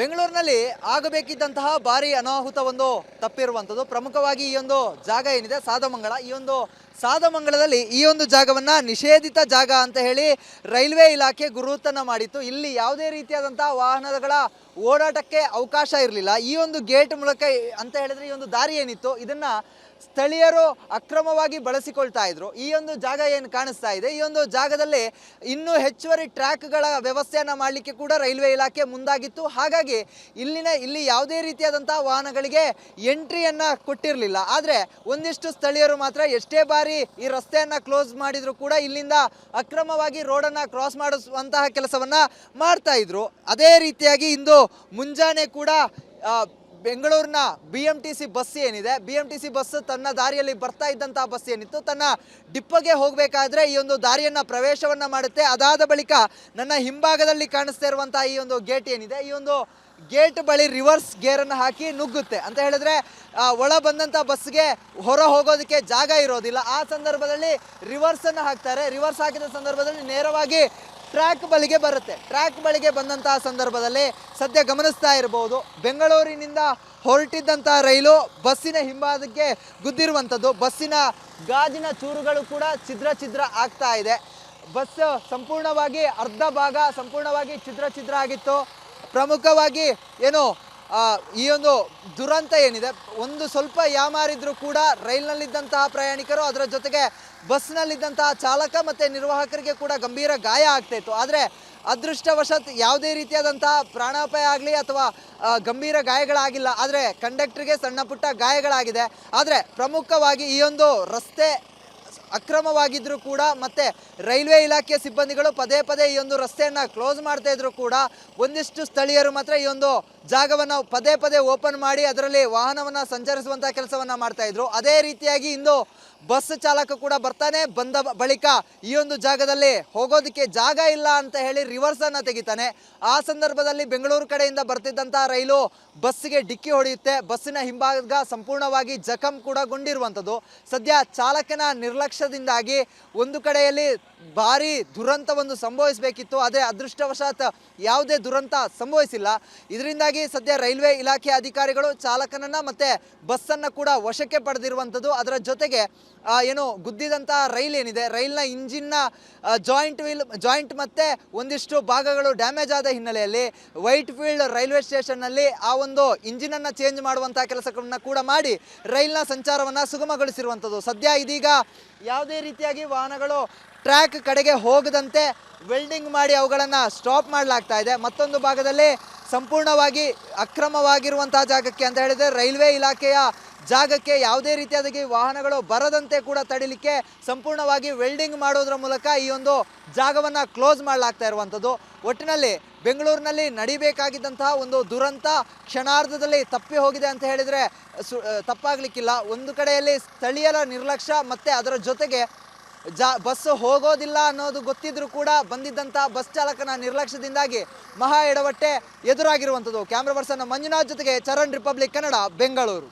ಬೆಂಗಳೂರಿನಲ್ಲಿ ಆಗಬೇಕಿದ್ದಂತಹ ಭಾರಿ ಅನಾಹುತವೊಂದು ತಪ್ಪಿರುವಂಥದ್ದು. ಪ್ರಮುಖವಾಗಿ ಈ ಒಂದು ಜಾಗ ಏನಿದೆ ಸಾಧಮಂಗಲ, ಈ ಒಂದು ಸಾಧಮಂಗಲದಲ್ಲಿ ಈ ಒಂದು ಜಾಗವನ್ನು ನಿಷೇಧಿತ ಜಾಗ ಅಂತ ಹೇಳಿ ರೈಲ್ವೆ ಇಲಾಖೆ ಗುರುತನ್ನು ಮಾಡಿತ್ತು. ಇಲ್ಲಿ ಯಾವುದೇ ರೀತಿಯಾದಂತಹ ವಾಹನಗಳ ಓಡಾಟಕ್ಕೆ ಅವಕಾಶ ಇರಲಿಲ್ಲ. ಈ ಒಂದು ಗೇಟ್ ಮೂಲಕ ಅಂತ ಹೇಳಿದ್ರೆ ಈ ಒಂದು ದಾರಿ ಏನಿತ್ತು ಇದನ್ನು ಸ್ಥಳೀಯರು ಅಕ್ರಮವಾಗಿ ಬಳಸಿಕೊಳ್ತಾ ಇದ್ರು. ಈ ಒಂದು ಜಾಗ ಏನು ಕಾಣಿಸ್ತಾ ಇದೆ, ಈ ಒಂದು ಜಾಗದಲ್ಲಿ ಇನ್ನೂ ಹೆಚ್ಚುವರಿ ಟ್ರ್ಯಾಕ್ಗಳ ವ್ಯವಸ್ಥೆಯನ್ನು ಮಾಡಲಿಕ್ಕೆ ಕೂಡ ರೈಲ್ವೆ ಇಲಾಖೆ ಮುಂದಾಗಿತ್ತು. ಹಾಗಾಗಿ ಇಲ್ಲಿ ಯಾವುದೇ ರೀತಿಯಾದಂತಹ ವಾಹನಗಳಿಗೆ ಎಂಟ್ರಿಯನ್ನು ಕೊಟ್ಟಿರಲಿಲ್ಲ. ಆದರೆ ಒಂದಿಷ್ಟು ಸ್ಥಳೀಯರು ಮಾತ್ರ ಎಷ್ಟೇ ಬಾರಿ ಈ ರಸ್ತೆಯನ್ನು ಕ್ಲೋಸ್ ಮಾಡಿದ್ರು ಕೂಡ ಇಲ್ಲಿಂದ ಅಕ್ರಮವಾಗಿ ರೋಡನ್ನು ಕ್ರಾಸ್ ಮಾಡಿಸುವಂತಹ ಕೆಲಸವನ್ನು ಮಾಡ್ತಾ ಇದ್ರು. ಅದೇ ರೀತಿಯಾಗಿ ಇಂದು ಮುಂಜಾನೆ ಕೂಡ ಬೆಂಗಳೂರಿನ BMTC ಬಸ್ ಏನಿದೆ, BMTC ಬಸ್ ತನ್ನ ದಾರಿಯಲ್ಲಿ ಬರ್ತಾ ಇದ್ದಂತಹ ಬಸ್ ಏನಿತ್ತು ತನ್ನ ಡಿಪ್ಪೋಗೆ ಹೋಗಬೇಕಾದ್ರೆ ಈ ಒಂದು ದಾರಿಯನ್ನು ಪ್ರವೇಶವನ್ನು ಮಾಡುತ್ತೆ. ಅದಾದ ಬಳಿಕ ನನ್ನ ಹಿಂಭಾಗದಲ್ಲಿ ಕಾಣಿಸ್ತಾ ಇರುವಂತಹ ಈ ಒಂದು ಗೇಟ್ ಏನಿದೆ, ಈ ಒಂದು ಗೇಟ್ ಬಳಿ ರಿವರ್ಸ್ ಗೇರನ್ನು ಹಾಕಿ ನುಗ್ಗುತ್ತೆ. ಅಂತ ಹೇಳಿದ್ರೆ ಒಳ ಬಂದಂಥ ಬಸ್ಗೆ ಹೊರ ಹೋಗೋದಕ್ಕೆ ಜಾಗ ಇರೋದಿಲ್ಲ. ಆ ಸಂದರ್ಭದಲ್ಲಿ ರಿವರ್ಸನ್ನು ಹಾಕ್ತಾರೆ. ರಿವರ್ಸ್ ಹಾಕಿದ ಸಂದರ್ಭದಲ್ಲಿ ನೇರವಾಗಿ ಟ್ರ್ಯಾಕ್ ಬಳಿಗೆ ಬರುತ್ತೆ. ಟ್ರ್ಯಾಕ್ ಬಳಿಗೆ ಬಂದಂತಹ ಸಂದರ್ಭದಲ್ಲಿ ಸದ್ಯ ಗಮನಿಸ್ತಾ ಇರಬಹುದು, ಬೆಂಗಳೂರಿನಿಂದ ಹೊರಟಿದ್ದಂತಹ ರೈಲು ಬಸ್ಸಿನ ಹಿಂಭಾಗಕ್ಕೆ ಗುದ್ದಿರುವಂಥದ್ದು. ಬಸ್ಸಿನ ಗಾಜಿನ ಚೂರುಗಳು ಕೂಡ ಛಿದ್ರ ಆಗ್ತಾ ಇದೆ. ಬಸ್ ಸಂಪೂರ್ಣವಾಗಿ ಅರ್ಧ ಭಾಗ ಸಂಪೂರ್ಣವಾಗಿ ಛಿದ್ರ ಆಗಿತ್ತು. ಪ್ರಮುಖವಾಗಿ ಏನು ಈ ಒಂದು ದುರಂತ ಏನಿದೆ, ಒಂದು ಸ್ವಲ್ಪ ಯಾಮಾರಿದ್ರು ಕೂಡ ರೈಲ್ನಲ್ಲಿದ್ದಂತಹ ಪ್ರಯಾಣಿಕರು, ಅದರ ಜೊತೆಗೆ ಬಸ್ನಲ್ಲಿದ್ದಂತಹ ಚಾಲಕ ಮತ್ತು ನಿರ್ವಾಹಕರಿಗೆ ಕೂಡ ಗಂಭೀರ ಗಾಯ ಆಗ್ತಾಯಿತ್ತು. ಆದರೆ ಅದೃಷ್ಟವಶಾತ್ ಯಾವುದೇ ರೀತಿಯಾದಂತಹ ಪ್ರಾಣಾಪಾಯ ಆಗಲಿ ಅಥವಾ ಗಂಭೀರ ಗಾಯಗಳಾಗಿಲ್ಲ. ಆದರೆ ಕಂಡಕ್ಟರ್ಗೆ ಸಣ್ಣ ಪುಟ್ಟ ಗಾಯಗಳಾಗಿದೆ. ಆದರೆ ಪ್ರಮುಖವಾಗಿ ಈ ಒಂದು ರಸ್ತೆ ಅಕ್ರಮವಾಗಿದ್ದರೂ ಕೂಡ ಮತ್ತು ರೈಲ್ವೆ ಇಲಾಖೆ ಸಿಬ್ಬಂದಿಗಳು ಪದೇ ಈ ಒಂದು ರಸ್ತೆಯನ್ನು ಕ್ಲೋಸ್ ಮಾಡ್ತಾ ಇದ್ರು ಕೂಡ ಒಂದಿಷ್ಟು ಸ್ಥಳೀಯರು ಮಾತ್ರ ಈ ಒಂದು ಜಾಗವನ್ನು ಪದೇ ಓಪನ್ ಮಾಡಿ ಅದರಲ್ಲಿ ವಾಹನವನ್ನು ಸಂಚರಿಸುವಂಥ ಕೆಲಸವನ್ನು ಮಾಡ್ತಾ ಇದ್ರು. ಅದೇ ರೀತಿಯಾಗಿ ಇಂದು ಬಸ್ ಚಾಲಕ ಕೂಡ ಬಂದ ಬಳಿಕ ಈ ಒಂದು ಜಾಗದಲ್ಲಿ ಹೋಗೋದಕ್ಕೆ ಜಾಗ ಇಲ್ಲ ಅಂತ ಹೇಳಿ ರಿವರ್ಸನ್ನು ತೆಗಿತಾನೆ. ಆ ಸಂದರ್ಭದಲ್ಲಿ ಬೆಂಗಳೂರು ಕಡೆಯಿಂದ ಬರ್ತಿದ್ದಂಥ ರೈಲು ಬಸ್ಸಿಗೆ ಡಿಕ್ಕಿ ಹೊಡೆಯುತ್ತೆ. ಬಸ್ಸಿನ ಹಿಂಭಾಗ ಸಂಪೂರ್ಣವಾಗಿ ಜಖಂ ಕೂಡ ಗೊಂಡಿರುವಂಥದ್ದು. ಸದ್ಯ ಚಾಲಕನ ನಿರ್ಲಕ್ಷ್ಯದಿಂದಾಗಿ ಒಂದು ಕಡೆಯಲ್ಲಿ ಭಾರಿ ದುರಂತವೊಂದು ಸಂಭವಿಸಬೇಕಿತ್ತು. ಆದರೆ ಅದೃಷ್ಟವಶಾತ್ ಯಾವುದೇ ದುರಂತ ಸಂಭವಿಸಿಲ್ಲ. ಇದರಿಂದಾಗಿ ಸದ್ಯ ರೈಲ್ವೆ ಇಲಾಖೆ ಅಧಿಕಾರಿಗಳು ಚಾಲಕನನ್ನು ಮತ್ತು ಬಸ್ಸನ್ನು ಕೂಡ ವಶಕ್ಕೆ ಪಡೆದಿರುವಂಥದ್ದು. ಅದರ ಜೊತೆಗೆ ಏನು ಗುದ್ದಿದಂಥ ರೈಲ್ ಏನಿದೆ, ರೈಲ್ನ ಇಂಜಿನ್ನ ಜಾಯಿಂಟ್ ಮತ್ತು ಒಂದಿಷ್ಟು ಭಾಗಗಳು ಡ್ಯಾಮೇಜ್ ಆದ ಹಿನ್ನೆಲೆಯಲ್ಲಿ ವೈಟ್ ಫೀಲ್ಡ್ ರೈಲ್ವೆ ಸ್ಟೇಷನ್ನಲ್ಲಿ ಆ ಒಂದು ಇಂಜಿನನ್ನು ಚೇಂಜ್ ಮಾಡುವಂಥ ಕೆಲಸವನ್ನು ಕೂಡ ಮಾಡಿ ರೈಲ್ನ ಸಂಚಾರವನ್ನು ಸುಗಮಗೊಳಿಸಿರುವಂಥದ್ದು. ಸದ್ಯ ಇದೀಗ ಯಾವುದೇ ರೀತಿಯಾಗಿ ವಾಹನಗಳು ಟ್ರ್ಯಾಕ್ ಕಡೆಗೆ ಹೋಗದಂತೆ ವೆಲ್ಡಿಂಗ್ ಮಾಡಿ ಅವುಗಳನ್ನು ಸ್ಟಾಪ್ ಮಾಡಲಾಗ್ತಾ ಇದೆ. ಮತ್ತೊಂದು ಭಾಗದಲ್ಲಿ ಸಂಪೂರ್ಣವಾಗಿ ಅಕ್ರಮವಾಗಿರುವಂತಹ ಜಾಗಕ್ಕೆ ಅಂತ ಹೇಳಿದರೆ ರೈಲ್ವೆ ಇಲಾಖೆಯ ಜಾಗಕ್ಕೆ ಯಾವುದೇ ರೀತಿಯಾದ ವಾಹನಗಳು ಬರದಂತೆ ಕೂಡ ತಡಿಲಿಕ್ಕೆ ಸಂಪೂರ್ಣವಾಗಿ ವೆಲ್ಡಿಂಗ್ ಮಾಡೋದ್ರ ಮೂಲಕ ಈ ಒಂದು ಜಾಗವನ್ನು ಕ್ಲೋಸ್ ಮಾಡಲಾಗ್ತಾ ಇರುವಂಥದ್ದು. ಒಟ್ಟಿನಲ್ಲಿ ಬೆಂಗಳೂರಿನಲ್ಲಿ ನಡಿಬೇಕಾಗಿದ್ದಂತಹ ಒಂದು ದುರಂತ ಕ್ಷಣಾರ್ಧದಲ್ಲಿ ತಪ್ಪಿ ಹೋಗಿದೆ ಅಂತ ಹೇಳಿದರೆ ತಪ್ಪಾಗಲಿಕ್ಕಿಲ್ಲ. ಒಂದು ಕಡೆಯಲ್ಲಿ ಸ್ಥಳೀಯರ ನಿರ್ಲಕ್ಷ್ಯ ಮತ್ತು ಅದರ ಜೊತೆಗೆ ಬಸ್ ಹೋಗೋದಿಲ್ಲ ಅನ್ನೋದು ಗೊತ್ತಿದ್ರೂ ಕೂಡ ಬಂದಿದ್ದಂಥ ಬಸ್ ಚಾಲಕನ ನಿರ್ಲಕ್ಷ್ಯದಿಂದಾಗಿ ಮಹಾ ಎಡವಟ್ಟೆ ಎದುರಾಗಿರುವಂಥದ್ದು. ಕ್ಯಾಮ್ರಾ ಪರ್ಸನ್ ಮಂಜುನಾಥ್ ಜೊತೆಗೆ ಚರಣ್, ರಿಪಬ್ಲಿಕ್ ಕನ್ನಡ, ಬೆಂಗಳೂರು.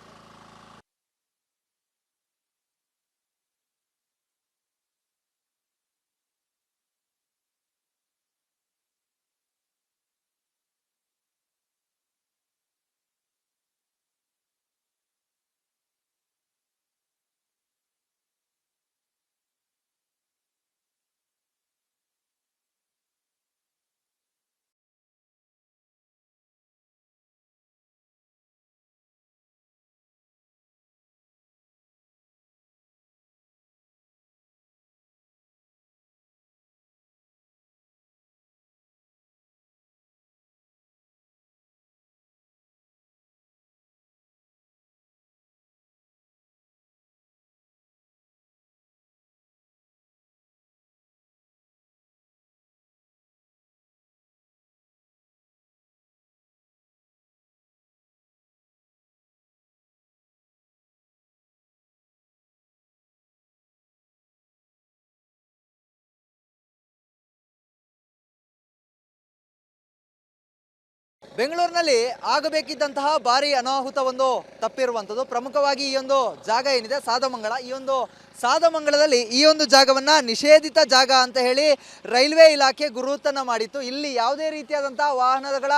ಬೆಂಗಳೂರಿನಲ್ಲಿ ಆಗಬೇಕಿದ್ದಂತಹ ಭಾರಿ ಅನಾಹುತವೊಂದು ತಪ್ಪಿರುವಂಥದ್ದು. ಪ್ರಮುಖವಾಗಿ ಈ ಒಂದು ಜಾಗ ಏನಿದೆ ಸಾಧಮಂಗಲ, ಈ ಒಂದು ಸಾಧಮಂಗಲದಲ್ಲಿ ಈ ಒಂದು ಜಾಗವನ್ನು ನಿಷೇಧಿತ ಜಾಗ ಅಂತ ಹೇಳಿ ರೈಲ್ವೆ ಇಲಾಖೆ ಗುರುತನ್ನು ಮಾಡಿತ್ತು. ಇಲ್ಲಿ ಯಾವುದೇ ರೀತಿಯಾದಂತಹ ವಾಹನಗಳ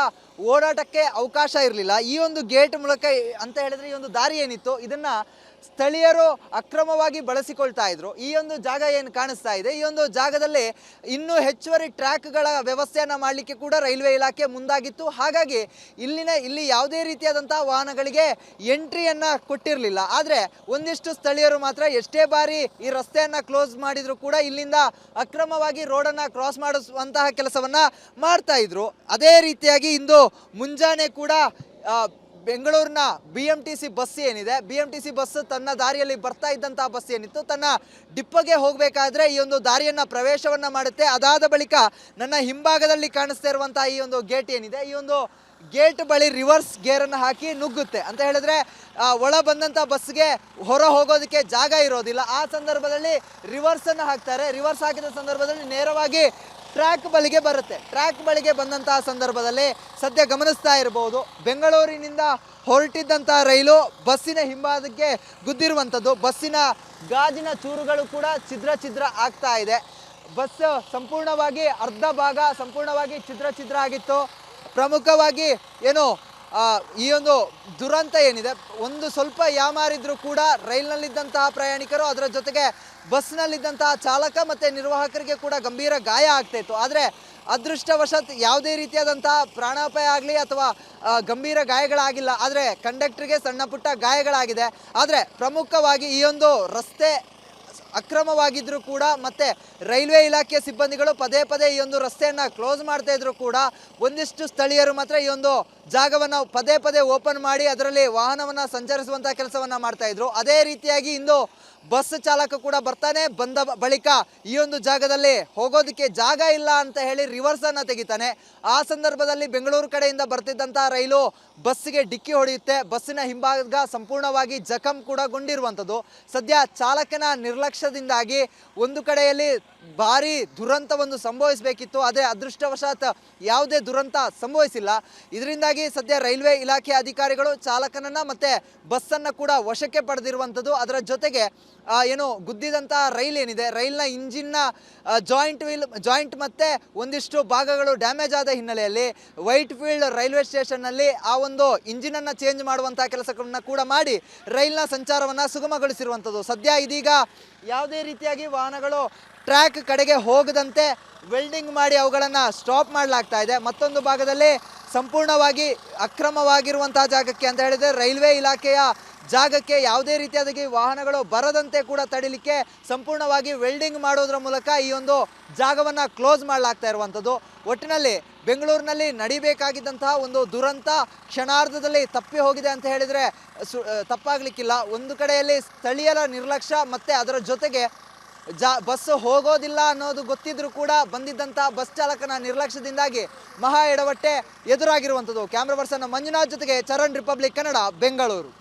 ಓಡಾಟಕ್ಕೆ ಅವಕಾಶ ಇರಲಿಲ್ಲ. ಈ ಒಂದು ಗೇಟ್ ಮೂಲಕ ಅಂತ ಹೇಳಿದ್ರೆ ಈ ಒಂದು ದಾರಿ ಏನಿತ್ತು ಇದನ್ನ ಸ್ಥಳೀಯರು ಅಕ್ರಮವಾಗಿ ಬಳಸಿಕೊಳ್ತಾ ಇದ್ರು. ಈ ಒಂದು ಜಾಗ ಏನು ಕಾಣಿಸ್ತಾ ಇದೆ, ಈ ಒಂದು ಜಾಗದಲ್ಲಿ ಇನ್ನೂ ಹೆಚ್ಚುವರಿ ಟ್ರ್ಯಾಕ್ಗಳ ವ್ಯವಸ್ಥೆಯನ್ನು ಮಾಡಲಿಕ್ಕೆ ಕೂಡ ರೈಲ್ವೆ ಇಲಾಖೆ ಮುಂದಾಗಿತ್ತು. ಹಾಗಾಗಿ ಇಲ್ಲಿ ಯಾವುದೇ ರೀತಿಯಾದಂತಹ ವಾಹನಗಳಿಗೆ ಎಂಟ್ರಿಯನ್ನ ಕೊಟ್ಟಿರಲಿಲ್ಲ. ಆದರೆ ಒಂದಿಷ್ಟು ಸ್ಥಳೀಯರು ಮಾತ್ರ ಎಷ್ಟೇ ಬಾರಿ ಈ ರಸ್ತೆಯನ್ನ ಕ್ಲೋಸ್ ಮಾಡಿದ್ರು ಕೂಡ ಇಲ್ಲಿಂದ ಅಕ್ರಮವಾಗಿ ರೋಡನ್ನ ಕ್ರಾಸ್ ಮಾಡಿಸುವಂತಹ ಕೆಲಸವನ್ನ ಮಾಡ್ತಾ ಇದ್ರು. ಅದೇ ರೀತಿಯಾಗಿ ಇಂದು ಮುಂಜಾನೆ ಕೂಡ ಬೆಂಗಳೂರಿನ BMTC ಬಸ್ ಏನಿದೆ, BMTC ಬಸ್ ತನ್ನ ದಾರಿಯಲ್ಲಿ ಬರ್ತಾ ಇದ್ದಂತಹ ಬಸ್ ಏನಿತ್ತು ತನ್ನ ಡಿಪ್ಪೋಗೆ ಹೋಗಬೇಕಾದ್ರೆ ಈ ಒಂದು ದಾರಿಯನ್ನು ಪ್ರವೇಶವನ್ನು ಮಾಡುತ್ತೆ. ಅದಾದ ಬಳಿಕ ನನ್ನ ಹಿಂಭಾಗದಲ್ಲಿ ಕಾಣಿಸ್ತಾ ಇರುವಂತಹ ಈ ಒಂದು ಗೇಟ್ ಏನಿದೆ, ಈ ಒಂದು ಗೇಟ್ ಬಳಿ ರಿವರ್ಸ್ ಗೇರನ್ನು ಹಾಕಿ ನುಗ್ಗುತ್ತೆ. ಅಂತ ಹೇಳಿದ್ರೆ ಒಳ ಬಂದಂಥ ಬಸ್ಗೆ ಹೊರ ಹೋಗೋದಕ್ಕೆ ಜಾಗ ಇರೋದಿಲ್ಲ. ಆ ಸಂದರ್ಭದಲ್ಲಿ ರಿವರ್ಸನ್ನು ಹಾಕ್ತಾರೆ. ರಿವರ್ಸ್ ಹಾಕಿದ ಸಂದರ್ಭದಲ್ಲಿ ನೇರವಾಗಿ ಟ್ರ್ಯಾಕ್ ಬಳಿಗೆ ಬರುತ್ತೆ. ಟ್ರ್ಯಾಕ್ ಬಳಿಗೆ ಬಂದಂತಹ ಸಂದರ್ಭದಲ್ಲಿ ಸದ್ಯ ಗಮನಿಸ್ತಾ ಇರಬಹುದು, ಬೆಂಗಳೂರಿನಿಂದ ಹೊರಟಿದ್ದಂತಹ ರೈಲು ಬಸ್ಸಿನ ಹಿಂಭಾಗಕ್ಕೆ ಗುದ್ದಿರುವಂಥದ್ದು. ಬಸ್ಸಿನ ಗಾಜಿನ ಚೂರುಗಳು ಕೂಡ ಛಿದ್ರ ಆಗ್ತಾ ಇದೆ. ಬಸ್ ಸಂಪೂರ್ಣವಾಗಿ ಅರ್ಧ ಭಾಗ ಸಂಪೂರ್ಣವಾಗಿ ಛಿದ್ರ ಆಗಿತ್ತು. ಪ್ರಮುಖವಾಗಿ ಏನು ಈ ಒಂದು ದುರಂತ ಏನಿದೆ, ಒಂದು ಸ್ವಲ್ಪ ಯಾಮಾರಿದ್ರು ಕೂಡ ರೈಲ್ನಲ್ಲಿದ್ದಂತಹ ಪ್ರಯಾಣಿಕರು, ಅದರ ಜೊತೆಗೆ ಬಸ್ನಲ್ಲಿದ್ದಂತಹ ಚಾಲಕ ಮತ್ತು ನಿರ್ವಾಹಕರಿಗೆ ಕೂಡ ಗಂಭೀರ ಗಾಯ ಆಗ್ತಾಯಿತ್ತು. ಆದರೆ ಅದೃಷ್ಟವಶಾತ್ ಯಾವುದೇ ರೀತಿಯಾದಂತಹ ಪ್ರಾಣಾಪಾಯ ಆಗಲಿ ಅಥವಾ ಗಂಭೀರ ಗಾಯಗಳಾಗಿಲ್ಲ. ಆದರೆ ಕಂಡಕ್ಟರ್ಗೆ ಸಣ್ಣ ಪುಟ್ಟ ಗಾಯಗಳಾಗಿದೆ. ಆದರೆ ಪ್ರಮುಖವಾಗಿ ಈ ಒಂದು ರಸ್ತೆ ಅಕ್ರಮವಾಗಿದ್ದರೂ ಕೂಡ ಮತ್ತು ರೈಲ್ವೆ ಇಲಾಖೆಯ ಸಿಬ್ಬಂದಿಗಳು ಪದೇ ಈ ಒಂದು ರಸ್ತೆಯನ್ನು ಕ್ಲೋಸ್ ಮಾಡ್ತಾ ಇದ್ರು ಕೂಡ ಒಂದಿಷ್ಟು ಸ್ಥಳೀಯರು ಮಾತ್ರ ಈ ಒಂದು ಜಾಗವನ್ನು ಪದೇ ಓಪನ್ ಮಾಡಿ ಅದರಲ್ಲಿ ವಾಹನವನ್ನು ಸಂಚರಿಸುವಂಥ ಕೆಲಸವನ್ನು ಮಾಡ್ತಾ ಇದ್ರು. ಅದೇ ರೀತಿಯಾಗಿ ಇಂದು ಬಸ್ ಚಾಲಕ ಕೂಡ ಬಂದ ಬಳಿಕ ಈ ಒಂದು ಜಾಗದಲ್ಲಿ ಹೋಗೋದಕ್ಕೆ ಜಾಗ ಇಲ್ಲ ಅಂತ ಹೇಳಿ ರಿವರ್ಸನ್ನು ತೆಗಿತಾನೆ. ಆ ಸಂದರ್ಭದಲ್ಲಿ ಬೆಂಗಳೂರು ಕಡೆಯಿಂದ ಬರ್ತಿದ್ದಂಥ ರೈಲು ಬಸ್ಸಿಗೆ ಡಿಕ್ಕಿ ಹೊಡೆಯುತ್ತೆ. ಬಸ್ಸಿನ ಹಿಂಭಾಗ ಸಂಪೂರ್ಣವಾಗಿ ಜಖಂ ಕೂಡ ಗೊಂಡಿರುವಂಥದ್ದು. ಸದ್ಯ ಚಾಲಕನ ನಿರ್ಲಕ್ಷ್ಯದಿಂದಾಗಿ ಒಂದು ಕಡೆಯಲ್ಲಿ ಭಾರಿ ದುರಂತವೊಂದು ಸಂಭವಿಸಬೇಕಿತ್ತು. ಆದರೆ ಅದೃಷ್ಟವಶಾತ್ ಯಾವುದೇ ದುರಂತ ಸಂಭವಿಸಿಲ್ಲ. ಇದರಿಂದಾಗಿ ಸದ್ಯ ರೈಲ್ವೆ ಇಲಾಖೆ ಅಧಿಕಾರಿಗಳು ಚಾಲಕನನ್ನು ಮತ್ತು ಬಸ್ಸನ್ನು ಕೂಡ ವಶಕ್ಕೆ ಪಡೆದಿರುವಂಥದ್ದು. ಅದರ ಜೊತೆಗೆ ಏನು ಗುದ್ದಿದಂಥ ರೈಲ್ ಏನಿದೆ, ರೈಲ್ನ ಇಂಜಿನ್ನ ಜಾಯಿಂಟ್ ಮತ್ತು ಒಂದಿಷ್ಟು ಭಾಗಗಳು ಡ್ಯಾಮೇಜ್ ಆದ ಹಿನ್ನೆಲೆಯಲ್ಲಿ ವೈಟ್ ಫೀಲ್ಡ್ ರೈಲ್ವೆ ಸ್ಟೇಷನ್ನಲ್ಲಿ ಆ ಒಂದು ಇಂಜಿನನ್ನು ಚೇಂಜ್ ಮಾಡುವಂಥ ಕೆಲಸಗಳನ್ನು ಕೂಡ ಮಾಡಿ ರೈಲ್ನ ಸಂಚಾರವನ್ನು ಸುಗಮಗೊಳಿಸಿರುವಂಥದ್ದು. ಸದ್ಯ ಇದೀಗ ಯಾವುದೇ ರೀತಿಯಾಗಿ ವಾಹನಗಳು ಟ್ರ್ಯಾಕ್ ಕಡೆಗೆ ಹೋಗದಂತೆ ವೆಲ್ಡಿಂಗ್ ಮಾಡಿ ಅವುಗಳನ್ನು ಸ್ಟಾಪ್ ಮಾಡಲಾಗ್ತಾ ಇದೆ. ಮತ್ತೊಂದು ಭಾಗದಲ್ಲಿ ಸಂಪೂರ್ಣವಾಗಿ ಅಕ್ರಮವಾಗಿರುವಂತಹ ಜಾಗಕ್ಕೆ ಅಂತ ಹೇಳಿದರೆ ರೈಲ್ವೆ ಇಲಾಖೆಯ ಜಾಗಕ್ಕೆ ಯಾವುದೇ ರೀತಿಯಾದ ವಾಹನಗಳು ಬರದಂತೆ ಕೂಡ ತಡಿಲಿಕ್ಕೆ ಸಂಪೂರ್ಣವಾಗಿ ವೆಲ್ಡಿಂಗ್ ಮಾಡೋದ್ರ ಮೂಲಕ ಈ ಒಂದು ಜಾಗವನ್ನು ಕ್ಲೋಸ್ ಮಾಡಲಾಗ್ತಾ ಇರುವಂಥದ್ದು. ಒಟ್ಟಿನಲ್ಲಿ ಬೆಂಗಳೂರಿನಲ್ಲಿ ನಡಿಬೇಕಾಗಿದ್ದಂತಹ ಒಂದು ದುರಂತ ಕ್ಷಣಾರ್ಧದಲ್ಲಿ ತಪ್ಪಿ ಹೋಗಿದೆ ಅಂತ ಹೇಳಿದರೆ ತಪ್ಪಾಗಲಿಕ್ಕಿಲ್ಲ. ಒಂದು ಕಡೆಯಲ್ಲಿ ಸ್ಥಳೀಯರ ನಿರ್ಲಕ್ಷ್ಯ ಮತ್ತು ಅದರ ಜೊತೆಗೆ ಬಸ್ ಹೋಗೋದಿಲ್ಲ ಅನ್ನೋದು ಗೊತ್ತಿದ್ರೂ ಕೂಡ ಬಂದಿದ್ದಂಥ ಬಸ್ ಚಾಲಕನ ನಿರ್ಲಕ್ಷ್ಯದಿಂದಾಗಿ ಮಹಾ ಎಡವಟ್ಟೆ ಎದುರಾಗಿರುವಂಥದ್ದು. ಕ್ಯಾಮ್ರಾ ಪರ್ಸನ್ ಮಂಜುನಾಥ್ ಜೊತೆಗೆ ಚರಣ್, ರಿಪಬ್ಲಿಕ್ ಕನ್ನಡ, ಬೆಂಗಳೂರು.